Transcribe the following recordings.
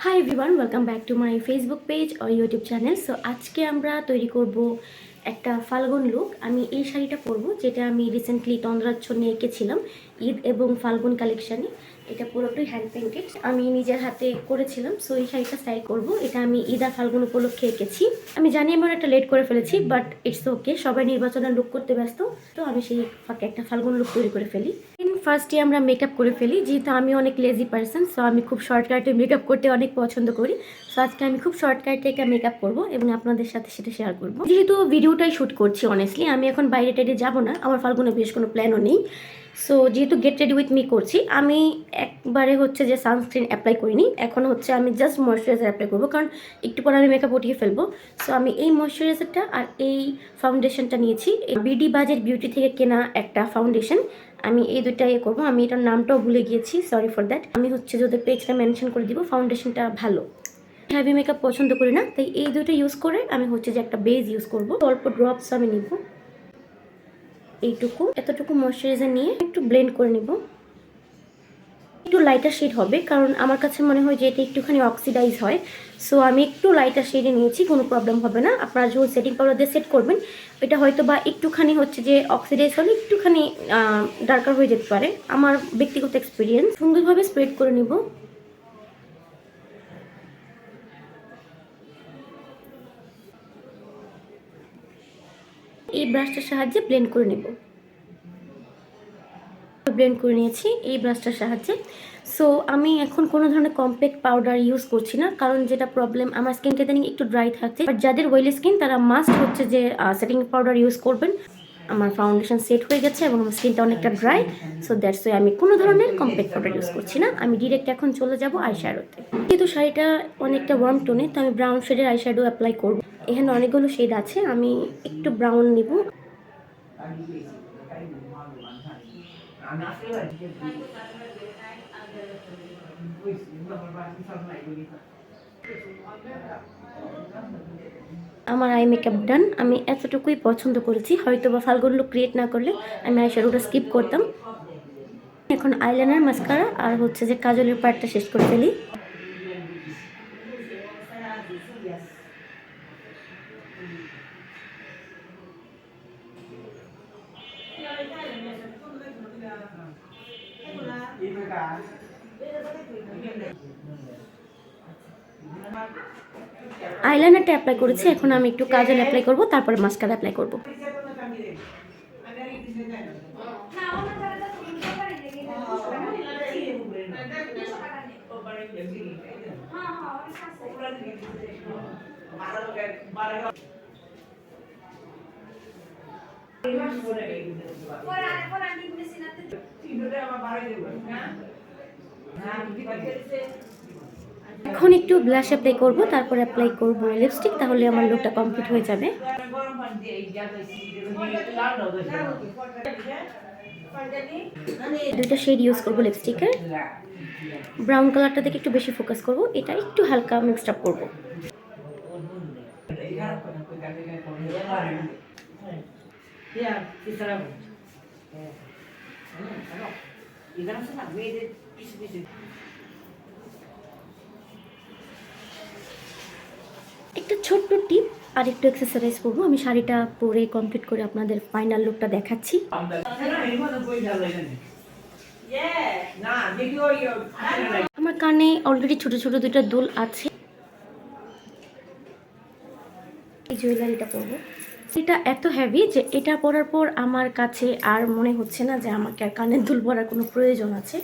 High everyone, welcome back to my Facebook page আর YouTube channel. So আজকে আমরা তৈরি করব একটা ফাল্গুন লুক। আমি এই শাড়িটা পরবো, যেটা আমি রিসেন্টলি তন্দ্রাচ্ছন্নে এঁকেছিলাম ঈদ এবং ফাল্গুন কালেকশানে। এটা পুরোটাই হ্যান্ড পেন্টেড, আমি নিজের হাতে করেছিলাম। সো এই শাড়িটা স্টাইল করব, এটা আমি ঈদ আর ফাল্গুন উপলক্ষে এঁকেছি। আমি জানি আমি একটা লেট করে ফেলেছি, বাট ইটস ওকে, সবাই নির্বাচনের লুক করতে ব্যস্ত, তো আমি সেই ফাঁকে একটা ফাল্গুন লুক তৈরি করে ফেলি। ফার্স্টে আমরা মেকআপ করে ফেলি, যেহেতু আমি অনেক লেজি পারসন, সো আমি খুব শর্টকাটে মেকআপ করতে অনেক পছন্দ করি। সো আজকে আমি খুব শর্টকাটে একটা মেকআপ করবো এবং আপনাদের সাথে সেটা শেয়ার করবো। যেহেতু ভিডিওটাই শ্যুট করছি, অনেস্টলি আমি এখন বাইরে টাইরে যাবো না, আমার ফাল্গুনে বেশ কোনো প্ল্যানও নেই। সো যেহেতু গেট রেডি উইথ মি করছি, আমি একবারে হচ্ছে যে সানস্ক্রিন অ্যাপ্লাই করিনি, এখন হচ্ছে আমি জাস্ট ময়শ্চারাইজার অ্যাপ্লাই করবো, কারণ একটু পরে আমি মেকআপ উঠিয়ে ফেলবো। সো আমি এই ময়শ্চারাইজারটা আর এই ফাউন্ডেশনটা নিয়েছি, বিডি বাজেট বিউটি থেকে কেনা একটা ফাউন্ডেশন। আমি এই দুইটাই করবো, আমি এটার নামটাও ভুলে গিয়েছি, সরি ফর দ্যাট। আমি হচ্ছে যদি পেজটা মেনশন করে দিব, ফাউন্ডেশনটা ভালো, হেভি মেকআপ পছন্দ করি না, তাই এই দুটো ইউজ করে আমি হচ্ছে যে একটা বেজ ইউজ করবো। অল্প ড্রপস আমি নিব, এইটুকু এতটুকু ময়শ্চারাইজার নিয়ে একটু ব্লেন্ড করে নিব। একটু লাইটার শেড হবে, কারণ আমার কাছে মনে হয় যে এটা একটুখানি অক্সিডাইজ হয়। সো আমি একটু লাইটার শেডে নিয়েছি, কোনো প্রবলেম হবে না। আপনারা যখন সেটিং পাউডার দিয়ে সেট করবেন, এটা হয়তো বা একটুখানি হচ্ছে যে অক্সিডাইজ হলে একটুখানি ডার্কার হয়ে যেতে পারে, আমার ব্যক্তিগত এক্সপিরিয়েন্স। সুন্দরভাবে স্প্রেড করে নিব। এই ব্রাশটার সাহায্যে ব্লেন্ড করে নেব। ব্লেন্ড করে নিয়েছি এই ব্রাশটার সাহায্যে। সো আমি এখন কোনো ধরনের কম্প্যাক্ট পাউডার ইউজ করছি না, কারণ যেটা প্রবলেম, আমার স্কিনটা ইদানিং একটু ড্রাই থাকছে। বাট যাদের অয়েলি স্কিন তারা মাস্ট হচ্ছে যে সেটিং পাউডার ইউজ করবেন। আমার ফাউন্ডেশন সেট হয়ে গেছে এবং আমার স্কিনটা অনেকটা ড্রাই, সো দ্যাটস ওয়াই আমি কোনো ধরনের কম্প্যাক্ট পাউডার ইউজ করছি না। আমি ডিরেক্ট এখন চলে যাব আইশ্যাডোতে। যেহেতু শাড়িটা অনেকটা ওয়ার্ম টোনে, তো আমি ব্রাউন শেডের আইশ্যাডো অ্যাপ্লাই করব। এখানে অনেকগুলো শেড আছে, আমি একটু ব্রাউন নিব। আমার আই মেকআপ ডান। আমি এতটুকুই পছন্দ করেছি, হয়তো বা ফাল্গুন লুক ক্রিয়েট না করলে আমি আইশ্যাডোটা স্কিপ করতাম। এখন আইলাইনার, মাস্কারা আর হচ্ছে যে কাজলের পার্টটা শেষ করে ফেলি। আইলাইনারটা অ্যাপ্লাই করেছি, এখন আমি একটু কাজল অ্যাপ্লাই করব, তারপরে মাস্কারা অ্যাপ্লাই করব। এখন একটু ব্লাশ অ্যাপ্লাই করব, তারপর অ্যাপ্লাই করব লিপস্টিক, তাহলে আমার লুকটা কমপ্লিট হয়ে যাবে। দুইটা শেড ইউজ করব লিপস্টিকের। ব্রাউন কালারটা দেখে একটু বেশি ফোকাস করব, এটা একটু হালকা মিক্সড আপ করব। একটা ছোট্ট টিপ আর একটু এক্সারসাইজ করবো। আমি শাড়িটা পরে কমপ্লিট করে আপনাদের ফাইনাল লুকটা দেখাচ্ছি। আমার কানে অলরেডি ছোট ছোট দুইটা দুল আছে। এই জুয়েলারিটা পরবো, এটা এত হেভি যে এটা পরার পর আমার কাছে আর মনে হচ্ছে না যে আমাকে আর কানের দুল পরার কোনো প্রয়োজন আছে।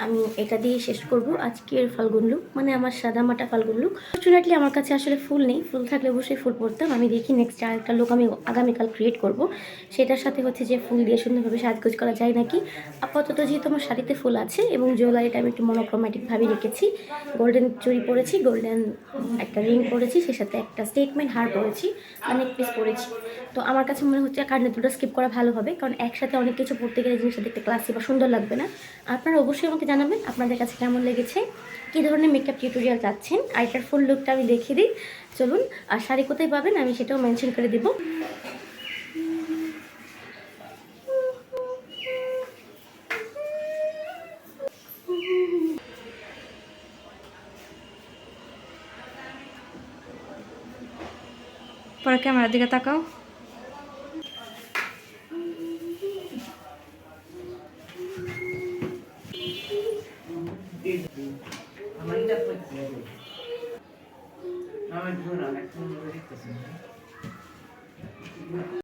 আমি এটা দিয়ে শেষ করব আজকের ফাল্গুন লুক, মানে আমার সাদামাটা ফাল্গুন লুক। ফর্চুনেটলি আমার কাছে আসলে ফুল নেই, ফুল থাকলে অবশ্যই ফুল পরতাম। আমি দেখি নেক্সট আরেকটা লুক আমি আগামীকাল ক্রিয়েট করব, সেটার সাথে হচ্ছে যে ফুল দিয়ে সুন্দরভাবে সাজগোজ করা যায় নাকি। আপাতত যেহেতু আমার শাড়িতে ফুল আছে এবং জুয়েলারিটা আমি একটু মনোক্রোম্যাটিকভাবে রেখেছি, গোল্ডেন চুড়ি পরেছি, গোল্ডেন একটা রিং পরেছি, সে সাথে একটা স্টেটমেন্ট হার পরেছি, নেক পিস পরেছি। তো আমার কাছে মনে হচ্ছে কানের দুটো স্কিপ করা ভালো হবে, কারণ একসাথে অনেক কিছু পড়তে গেলে জিনিসটা দেখতে ক্লাসি বা সুন্দর লাগবে না। আপনারা অবশ্যই আমাকে জানাবেন আপনাদের কাছে কেমন লেগেছে, কী ধরনের মেকআপ টিউটোরিয়াল চাচ্ছেন। আর এটার ফুল লুকটা আমি দেখিয়ে দিই, চলুন। আর শাড়ি কোথায় পাবেন আমি সেটাও মেনশন করে দিব। পরে ক্যামেরার দিকে তাকাও।